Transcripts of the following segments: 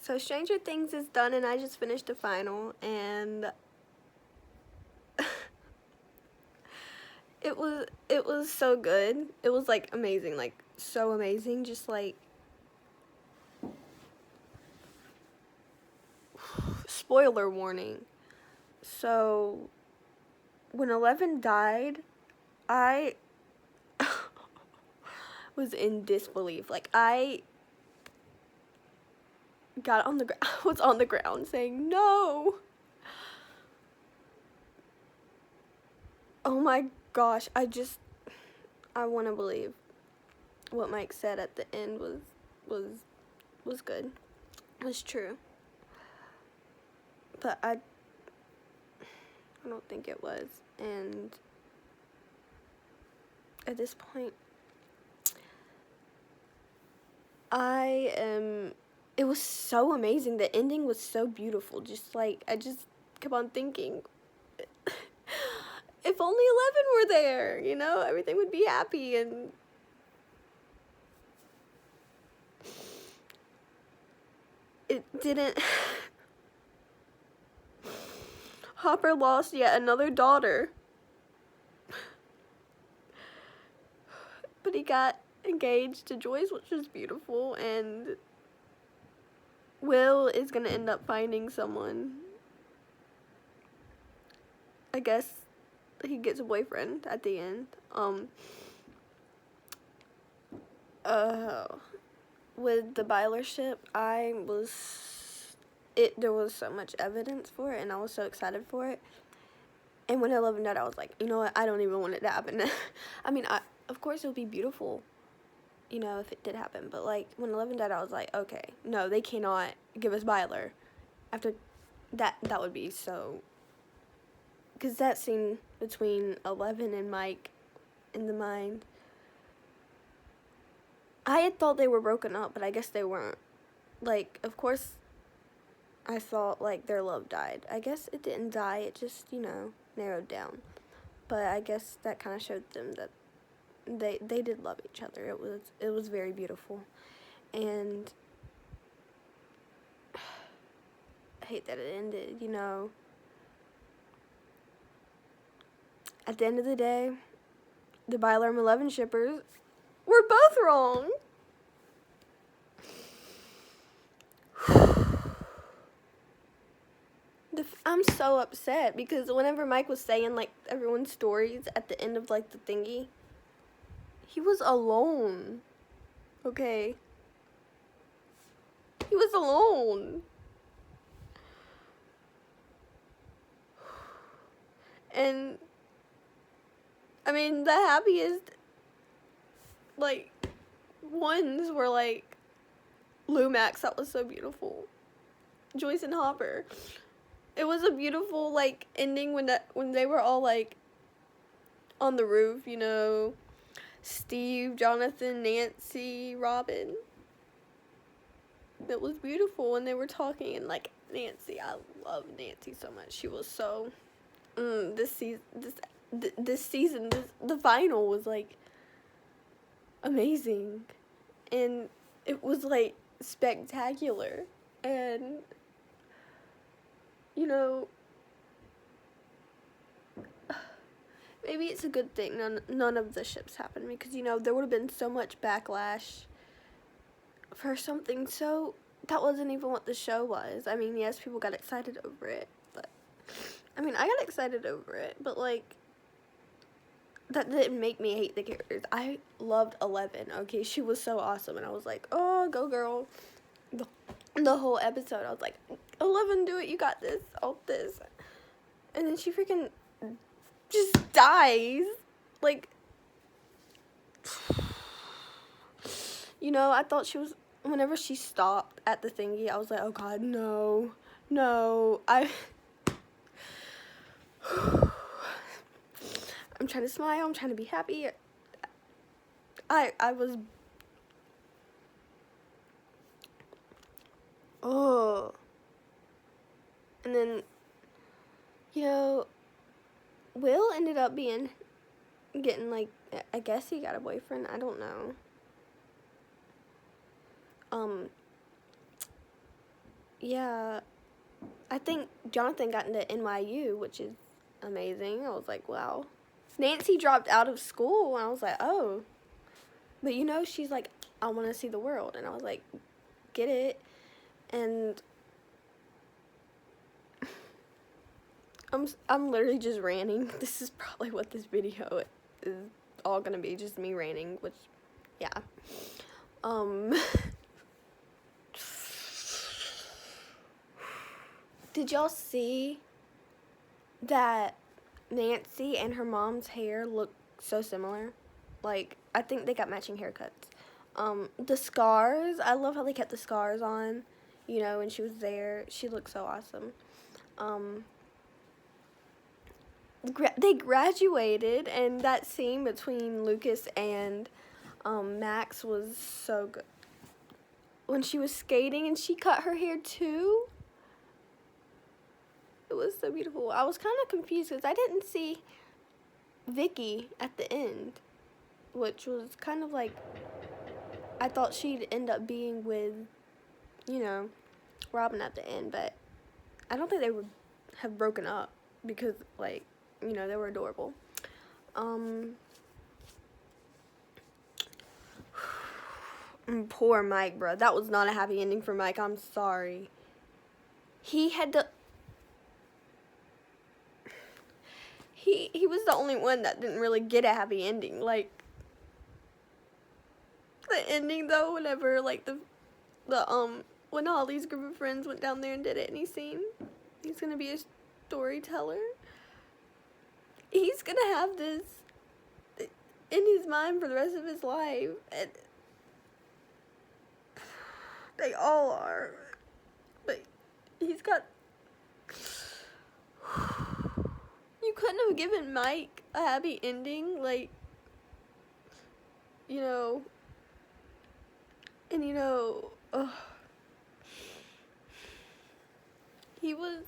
So Stranger Things is done, and I just finished the final, and it was so good. It was like amazing, like so amazing. Just like, spoiler warning. So when 11 died, I was in disbelief. Like, I got on the I was on the ground saying no. Oh my gosh, I want to believe what Mike said at the end was good. Was true. But I don't think it was. And at this point, it was so amazing. The ending was so beautiful. Just like, I just kept on thinking, if only 11 were there, you know, everything would be happy. And it didn't. Hopper lost yet another daughter. But he got engaged to Joyce, which was beautiful, and Will is gonna end up finding someone. I guess he gets a boyfriend at the end. With the Byler ship, there was so much evidence for it, and I was so excited for it. And when 11 died, I was like, you know what, I don't even want it to happen. I mean, of course it would be beautiful, you know, if it did happen. But, like, when 11 died, I was like, okay, no, they cannot give us Byler. After that would be so... Because that scene between 11 and Mike in the mine, I had thought they were broken up, but I guess they weren't. Like, of course, I thought, like, their love died. I guess it didn't die, it just, you know, narrowed down. But I guess that kind of showed them that they did love each other. It was very beautiful. And I hate that it ended, you know. At the end of the day, the Byler and 11 shippers were both wrong. I'm so upset because whenever Mike was saying, like, everyone's stories at the end of, like, the thingy, he was alone. Okay? He was alone. And, I mean, the happiest, like, ones were, like, Lumax. That was so beautiful. Joyce and Hopper. It was a beautiful, like, ending when they were all, like, on the roof, you know. Steve, Jonathan, Nancy, Robin. It was beautiful when they were talking, and, like, Nancy, I love Nancy so much. She was so, this season, the final was, like, amazing. And it was, like, spectacular. And, you know, maybe it's a good thing none of the ships happened, because, you know, there would have been so much backlash for something so... That wasn't even what the show was. I mean, yes, people got excited over it, but... I mean, I got excited over it, but, like... That didn't make me hate the characters. I loved 11, okay? She was so awesome, and I was like, oh, go girl. The whole episode, I was like, 11, do it, you got this, all this. And then she freaking just dies. Like, you know, I thought she was, whenever she stopped at the thingy, I was like, oh God, no, I'm trying to smile, I'm trying to be happy. I was, oh. And then, you know, Will ended up getting, like, I guess he got a boyfriend, I don't know. yeah, I think Jonathan got into NYU, which is amazing. I was like, wow. Nancy dropped out of school, and I was like, oh. But she's like, I want to see the world. And I was like, get it. And I'm literally just ranting. This is probably what this video is all going to be, just me ranting, which, yeah. Did y'all see that Nancy and her mom's hair look so similar? Like, I think they got matching haircuts. The scars, I love how they kept the scars on, when she was there. She looked so awesome. They graduated, and that scene between Lucas and Max was so good. When she was skating and she cut her hair too, it was so beautiful. I was kind of confused because I didn't see Vicky at the end, which was kind of like, I thought she'd end up being with, Robin at the end, but I don't think they would have broken up because, like, they were adorable. Poor Mike, bro. That was not a happy ending for Mike. I'm sorry. He had to... He was the only one that didn't really get a happy ending. Like, the ending, though, whenever, like, when Holly's group of friends went down there and did it, and he's gonna be a storyteller. He's gonna have this in his mind for the rest of his life, and they all are, but he's got... You couldn't have given Mike a happy ending, like, and he was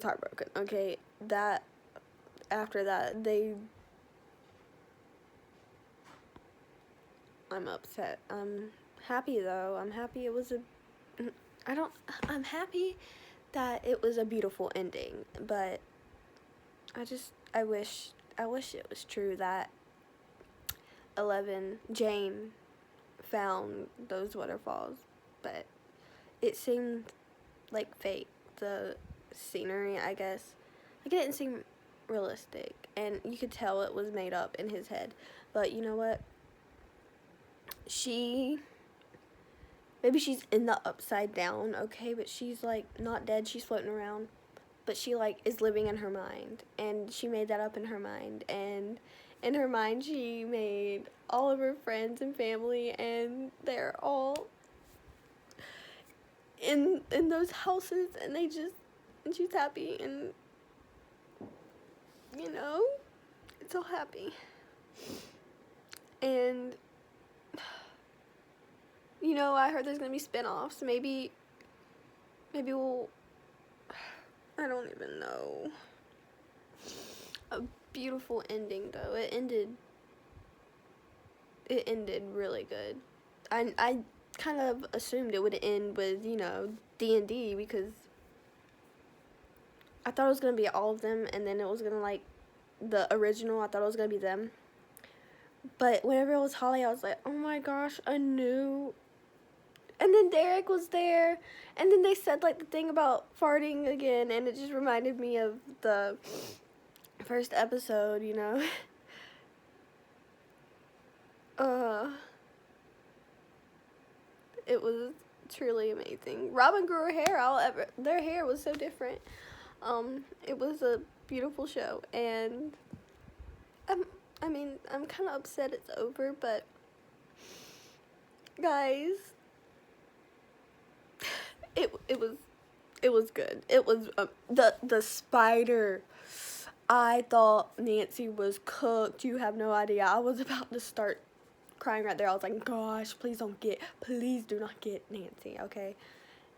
heartbroken, okay? After that, I'm upset. I'm happy, though. I'm happy I'm happy that it was a beautiful ending, but I wish it was true that Jane found those waterfalls, but it seemed like fake, the scenery, I guess. Like, it didn't seem realistic, and you could tell it was made up in his head, but you know what? Maybe she's in the upside down, okay, but she's, like, not dead, she's floating around, but she, like, is living in her mind, and she made that up in her mind, and in her mind, she made all of her friends and family, and they're all in those houses, and she's happy, and, it's all happy, and... I heard there's gonna be spin-offs. Maybe we'll... I don't even know. A beautiful ending, though. It ended really good. I kind of assumed it would end with, D&D, because I thought it was gonna be all of them, and then it was gonna, like, the original, I thought it was gonna be them. But whenever it was Holly, I was like, oh my gosh, I knew... And then Derek was there, and then they said, like, the thing about farting again, and it just reminded me of the first episode, It was truly amazing. Robin grew her hair out. Their hair was so different. It was a beautiful show, and I'm kind of upset it's over, but guys... It was good. It was the spider. I thought Nancy was cooked. You have no idea. I was about to start crying right there. I was like, gosh, please do not get Nancy, okay?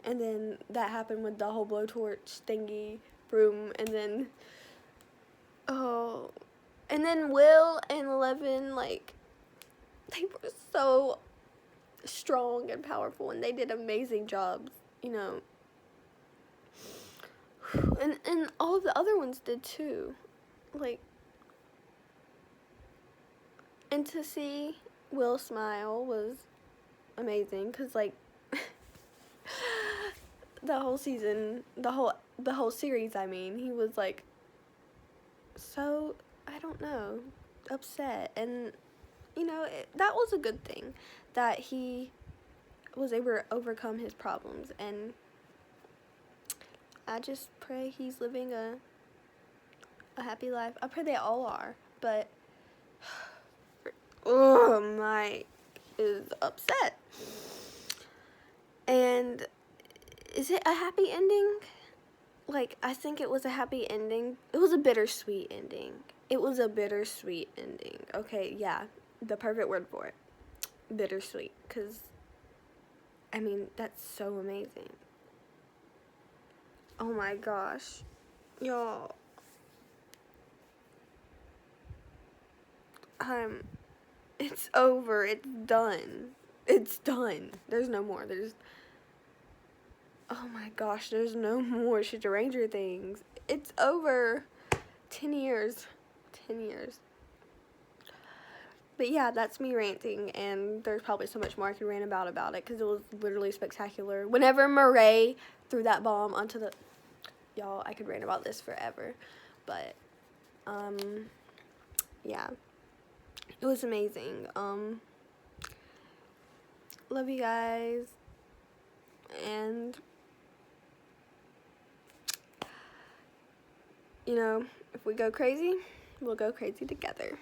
And then that happened with the whole blowtorch thingy broom, and then Will and 11, like, they were so strong and powerful, and they did amazing jobs, you know. And all of the other ones did too. Like, and to see Will smile was amazing, because, like, the whole season, the whole series, I mean, he was, like, so, I don't know, upset, and, you know, that was a good thing, that he was able to overcome his problems, and I just pray he's living a happy life. I pray they all are, but, oh, Mike is upset, and is it a happy ending? Like, I think it was a happy ending. It was a bittersweet ending. It was a bittersweet ending. Okay, yeah, the perfect word for it. Bittersweet, because, I mean, that's so amazing. Oh my gosh. Y'all. It's over. It's done. It's done. There's no more. Oh my gosh, there's no more Stranger Things. It's over. 10 years. 10 years. But yeah, that's me ranting, and there's probably so much more I could rant about it, because it was literally spectacular. Whenever Murray threw that bomb onto the... Y'all, I could rant about this forever. But, yeah. It was amazing. Love you guys. And, you know, if we go crazy, we'll go crazy together.